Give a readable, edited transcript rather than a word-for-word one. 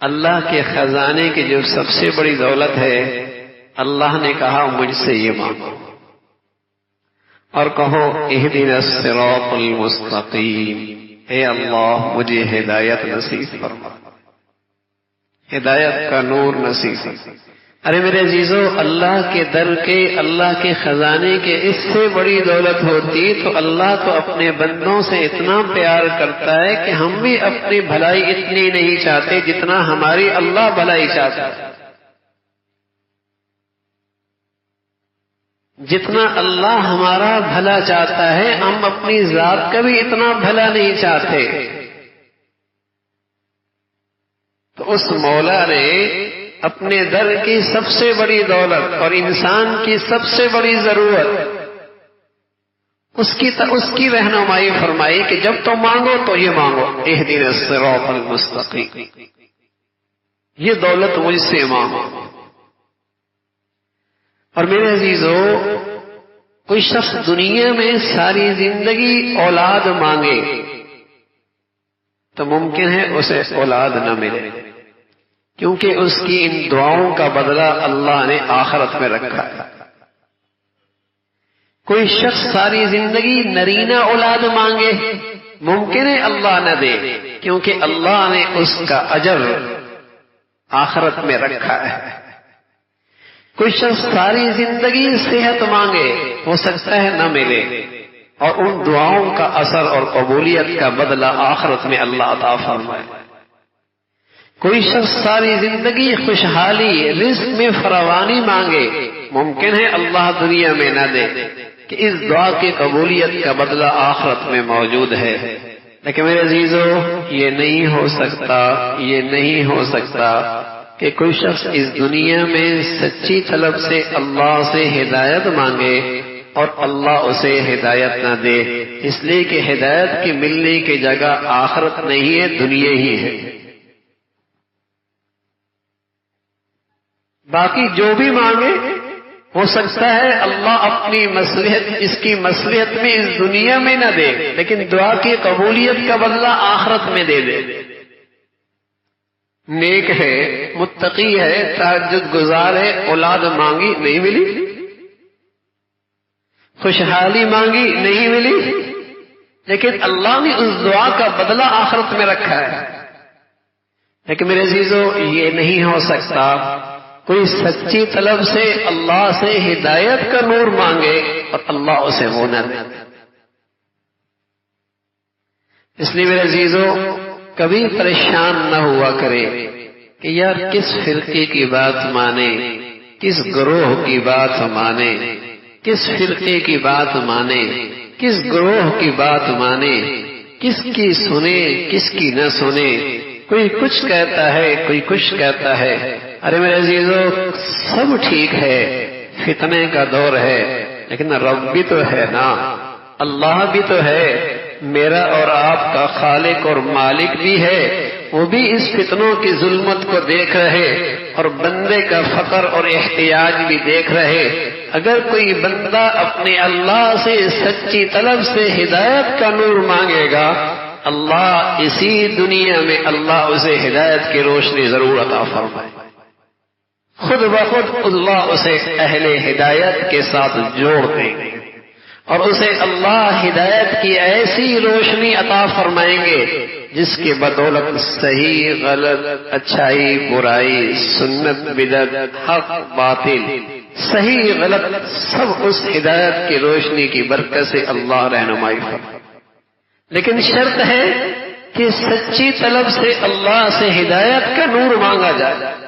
اللہ کے خزانے کی جو سب سے بڑی دولت ہے، اللہ نے کہا مجھ سے یہ مانگو، اور کہو اہدنا الصراط المستقیم، اے اللہ مجھے ہدایت نصیب فرما، ہدایت کا نور نصیب فرما۔ ارے میرے عزیزو، اللہ کے در کے، اللہ کے خزانے کے اس سے بڑی دولت ہوتی تو اللہ تو اپنے بندوں سے اتنا پیار کرتا ہے کہ ہم بھی اپنی بھلائی اتنی نہیں چاہتے جتنا ہماری اللہ بھلائی چاہتا ہے۔ جتنا اللہ ہمارا بھلا چاہتا ہے ہم اپنی ذات کا بھی اتنا بھلا نہیں چاہتے۔ تو اس مولا نے اپنے در کی سب سے بڑی دولت اور انسان کی سب سے بڑی ضرورت اس کی رہنمائی فرمائی کہ جب تم مانگو تو یہ مانگو، اہدنا الصراط المستقیم، یہ دولت مجھ سے مانگو۔ اور میرے عزیزو، کوئی شخص دنیا میں ساری زندگی اولاد مانگے تو ممکن ہے اسے اولاد نہ ملے، کیونکہ اس کی ان دعاؤں کا بدلہ اللہ نے آخرت میں رکھا ہے۔ کوئی شخص ساری زندگی نرینہ اولاد مانگے، ممکن ہے اللہ نہ دے، کیونکہ اللہ نے اس کا اجر آخرت میں رکھا ہے۔ کوئی شخص ساری زندگی صحت مانگے، ہو سکتا ہے نہ ملے، اور ان دعاؤں کا اثر اور قبولیت کا بدلہ آخرت میں اللہ عطا فرمائے۔ کوئی شخص ساری زندگی خوشحالی، رزق میں فراوانی مانگے، ممکن ہے اللہ دنیا میں نہ دے کہ اس دعا کی قبولیت کا بدلہ آخرت میں موجود ہے۔ لیکن میرے عزیزو، یہ نہیں ہو سکتا، یہ نہیں ہو سکتا کہ کوئی شخص اس دنیا میں سچی طلب سے اللہ سے ہدایت مانگے اور اللہ اسے ہدایت نہ دے، اس لیے کہ ہدایت کی ملنے کی جگہ آخرت نہیں ہے، دنیا ہی ہے۔ باقی جو بھی مانگے، ہو سکتا ہے اللہ اپنی مصلحت، اس کی مصلحت میں اس دنیا میں نہ دے، لیکن دعا کی قبولیت کا بدلہ آخرت میں دے دے۔ نیک ہے، متقی ہے، تہجد گزار ہے، اولاد مانگی نہیں ملی، خوشحالی مانگی نہیں ملی، لیکن اللہ نے اس دعا کا بدلہ آخرت میں رکھا ہے۔ لیکن میرے عزیزو، یہ نہیں ہو سکتا کوئی سچی طلب سے اللہ سے ہدایت کا نور مانگے اور اللہ اسے وہ نہ دے۔ اس لیے میرے عزیزو، کبھی پریشان نہ ہوا کرے کہ یار کس فرقے کی بات مانے، کس گروہ کی بات مانے، کس فرقے کی بات مانے، کس گروہ کی بات مانے، کس کی سنے کس کی نہ سنے، کوئی کچھ کہتا ہے کوئی کچھ کہتا ہے۔ ارے میرے عزیزو، سب ٹھیک ہے، فتنے کا دور ہے، لیکن رب بھی تو ہے نا، اللہ بھی تو ہے، میرا اور آپ کا خالق اور مالک بھی ہے، وہ بھی اس فتنوں کی ظلمت کو دیکھ رہے اور بندے کا فقر اور احتیاج بھی دیکھ رہے۔ اگر کوئی بندہ اپنے اللہ سے سچی طلب سے ہدایت کا نور مانگے گا، اللہ اسی دنیا میں اللہ اسے ہدایت کی روشنی ضرور عطا فرمائے۔ خود بخود اللہ اسے اہل ہدایت کے ساتھ جوڑ دیں گے اور اسے اللہ ہدایت کی ایسی روشنی عطا فرمائیں گے جس کی بدولت صحیح غلط، اچھائی برائی، سنت بدعت، حق باطل، صحیح غلط، سب اس ہدایت کی روشنی کی برکت سے اللہ رہنمائی فرمائے۔ لیکن شرط ہے کہ سچی طلب سے اللہ سے ہدایت کا نور مانگا جائے۔